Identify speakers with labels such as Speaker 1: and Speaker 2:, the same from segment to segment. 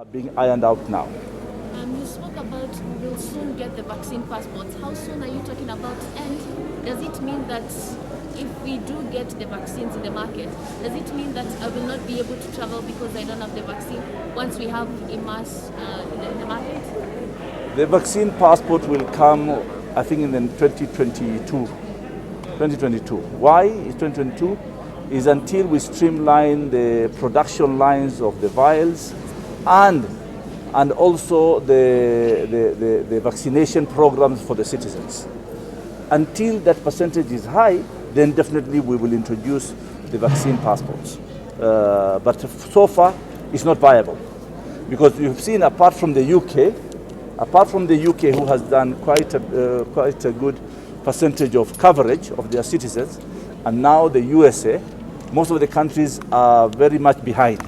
Speaker 1: are being ironed out now.
Speaker 2: You spoke about we'll soon get the vaccine passports. How soon are you talking about? And does it mean that if we do get the vaccines in the market, does it mean that I will not be able to travel because I don't have the vaccine once we have a mass in the market?
Speaker 1: The vaccine passport will come, I think, in the 2022. Why is 2022? Is until we streamline the production lines of the vials and also the vaccination programs for the citizens. Until that percentage is high, then definitely we will introduce the vaccine passports. But so far, it's not viable. Because you've seen, apart from the UK, who has done quite a good percentage of coverage of their citizens, and now the USA, most of the countries are very much behind.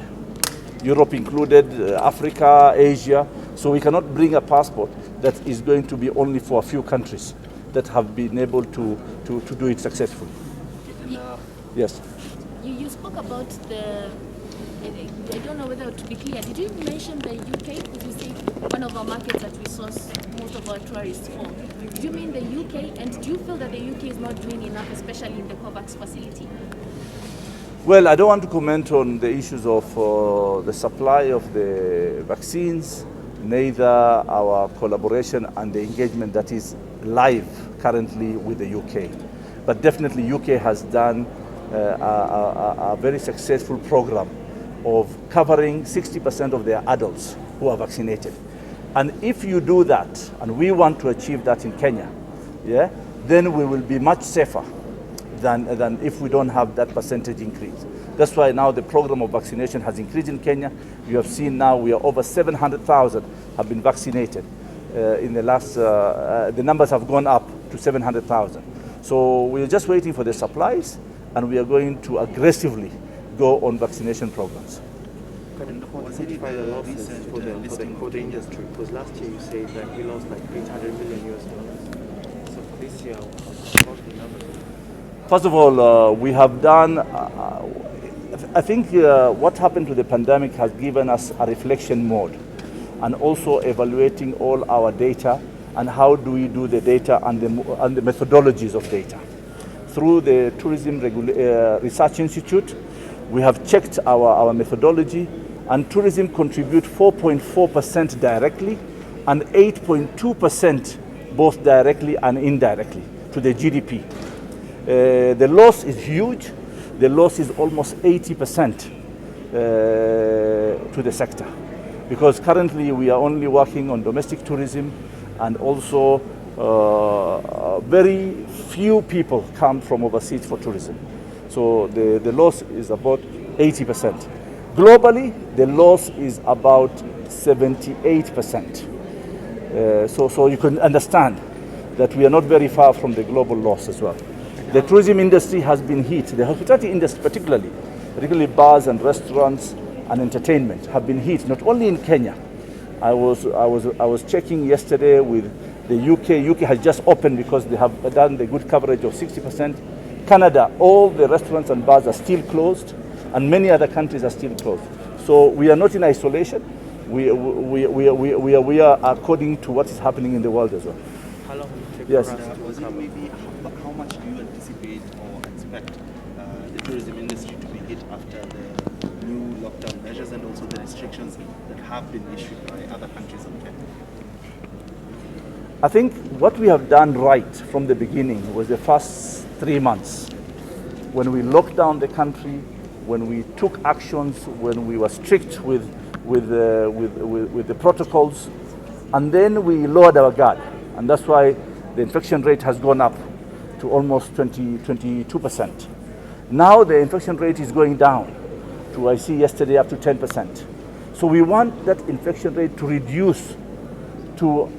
Speaker 1: Europe included, Africa, Asia. So we cannot bring a passport that is going to be only for a few countries that have been able to do it successfully. Yes.
Speaker 2: You spoke about the, I don't know whether to be clear, did you mention the UK? Because you say one of our markets that we source most of our tourists from. Do you mean the UK? And do you feel that the UK is not doing enough, especially in the COVAX facility?
Speaker 1: Well, I don't want to comment on the issues of the supply of the vaccines, neither our collaboration and the engagement that is live currently with the UK. But definitely UK has done a very successful program of covering 60% of their adults who are vaccinated. And if you do that, and we want to achieve that in Kenya, yeah, then we will be much safer than if we don't have that percentage increase. That's why now the program of vaccination has increased in Kenya. You have seen now we are over 700,000 have been vaccinated. In the last, the numbers have gone up to 700,000. So we're just waiting for the supplies, and we are going to aggressively go on vaccination programs.
Speaker 3: And quantify the losses for the code industry? Because last year you said that we lost like $800 million. So for this year, what's the number?
Speaker 1: First of all, we have done, I think what happened to the pandemic has given us a reflection mode, and also evaluating all our data and how do we do the data and the methodologies of data. Through the Tourism Research Institute, we have checked our methodology, and tourism contribute 4.4% directly and 8.2% both directly and indirectly to the GDP. The loss is huge. The loss is almost 80% to the sector, because currently we are only working on domestic tourism, and also very few people come from overseas for tourism. So the loss is about 80%. Globally, the loss is about 78%. So you can understand that we are not very far from the global loss as well. The tourism industry has been hit. The hospitality industry particularly bars and restaurants and entertainment have been hit, not only in Kenya. I was checking yesterday with the UK. UK has just opened because they have done the good coverage of 60%. Canada, all the restaurants and bars are still closed, and many other countries are still closed. So we are not in isolation. We are according to what is happening in the world as well.
Speaker 3: How long will it take
Speaker 1: Yes.
Speaker 3: for us to
Speaker 4: Was it
Speaker 3: recover?
Speaker 4: maybe how much do you anticipate or expect the tourism industry to be hit after the new lockdown measures and also the restrictions that have been issued by other countries on Kenya?
Speaker 1: I think what we have done right from the beginning was the first 3 months, when we locked down the country, when we took actions, when we were strict with the protocols, and then we lowered our guard, and that's why the infection rate has gone up to almost 22%. Now the infection rate is going down to, I see yesterday, up to 10%. So we want that infection rate to reduce to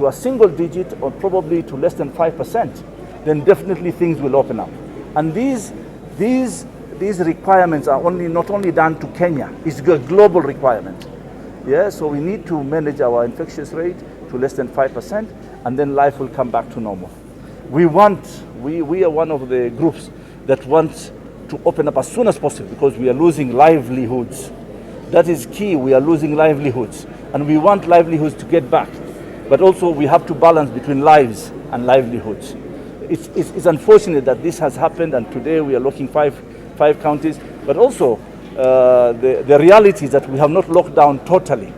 Speaker 1: a single digit, or probably to less than 5%. Then definitely things will open up. And these requirements are not only done to Kenya, it's a global requirement. Yeah, so we need to manage our infectious rate to less than 5%, and then life will come back to normal. We are one of the groups that wants to open up as soon as possible, because we are losing livelihoods That is key. We are losing livelihoods, and we want livelihoods to get back. But also we have to balance between lives and livelihoods. It's unfortunate that this has happened, and today we are looking five counties. But also the reality is that we have not locked down totally.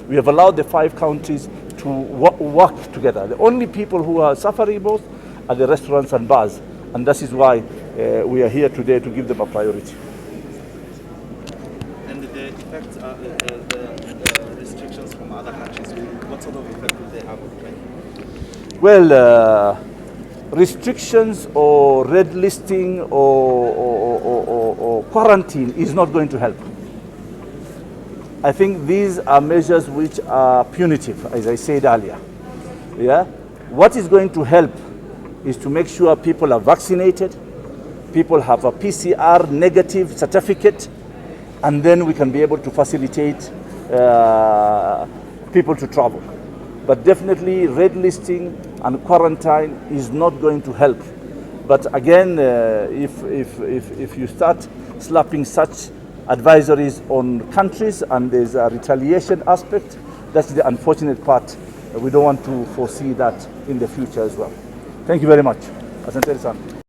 Speaker 1: We have allowed the 5 counties to work together. The only people who are suffering most are the restaurants and bars, and that is why we are here today to give them a priority.
Speaker 4: And the effects are the restrictions from other countries. What sort of effect will they have on trade?
Speaker 1: Well, restrictions or red listing or quarantine is not going to help. I think these are measures which are punitive, as I said earlier. Yeah? What is going to help is to make sure people are vaccinated, people have a PCR negative certificate, and then we can be able to facilitate people to travel. But definitely red listing and quarantine is not going to help. But again, if you start slapping such advisories on countries and there's a retaliation aspect, that's the unfortunate part. We don't want to foresee that in the future as well. Thank you very much. Asante sana.